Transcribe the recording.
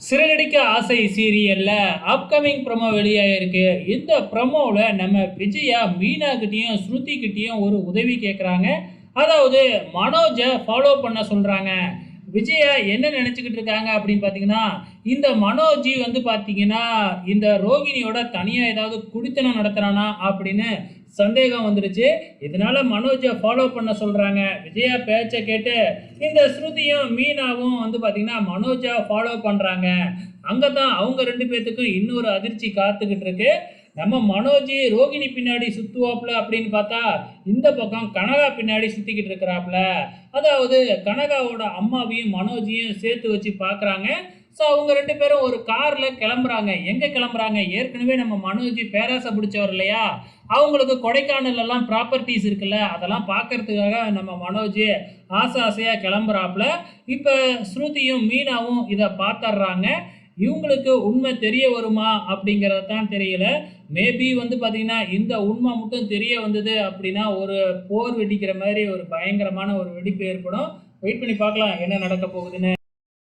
சிறகடிக்க ஆசை சீரியல்ல upcoming promo வெளியாயிருக்கு. இந்த ப்ரோமோல நம்ம விஜயா மீனா கிட்டயும், ஸ்ருதி கிட்டயும் ஒரு உதவி கேட்குறாங்க. அதாவது மனோஜ ஃபாலோ பண்ண சொல்றாங்க. விஜயா என்ன நினைச்சுக்கிட்டு இருக்காங்க அப்படின்னு பார்த்தீங்கன்னா, இந்த மனோஜ் வந்து பார்த்தீங்கன்னா, இந்த ரோகிணியோட தனியா ஏதாவது குடித்தனம் நடத்துறானா அப்படின்னு சந்தேகம் வந்துருச்சு. இதனால மனோஜ ஃபாலோ பண்ண சொல்றாங்க. விஜயா பேச்ச கேட்டு இந்த ஸ்ருதியும், மீனாவும் வந்து பார்த்தீங்கன்னா, மனோஜ ஃபாலோ பண்றாங்க. அங்க தான் அவங்க 2 பேத்துக்கும் இன்னொரு அதிர்ச்சி காத்துக்கிட்டு இருக்கு. நம்ம மனோஜ் ரோகிணி பின்னாடி சுத்துவாப்ல அப்படின்னு பார்த்தா, இந்த பக்கம் கனகா பின்னாடி சுத்திக்கிட்டு இருக்கிறாப்ல. அதாவது கனகாவோட அம்மாவையும், மனோஜையும் சேர்த்து வச்சு பார்க்குறாங்க. ஸோ அவங்க 2 பேரும் ஒரு கார்ல கிளம்புறாங்க. எங்க கிளம்புறாங்க? ஏற்கனவே நம்ம மனோஜ் பேராசை பிடிச்சவர் இல்லையா? அவங்களுக்கு கொடைக்கானல்லலாம் ப்ராப்பர்ட்டீஸ் இருக்குல்ல, அதெல்லாம் பார்க்கறதுக்காக நம்ம மனோஜ் ஆசை ஆசையா கிளம்புறாப்ல. இப்ப ஸ்ருதியும், மீனாவும் இத பார்த்தர்றாங்க. இவங்களுக்கு உண்மை தெரிய வருமா அப்படிங்கிறது தான் தெரியல. மேபி வந்து பார்த்தீங்கன்னா, இந்த உண்மை மட்டும் தெரிய வந்தது அப்படின்னா, ஒரு போர் வெடிக்கிற மாரி ஒரு பயங்கரமான ஒரு வெடிப்பு ஏற்படும். வெயிட் பண்ணி பார்க்கலாம் என்ன நடக்க போகுதுன்னு.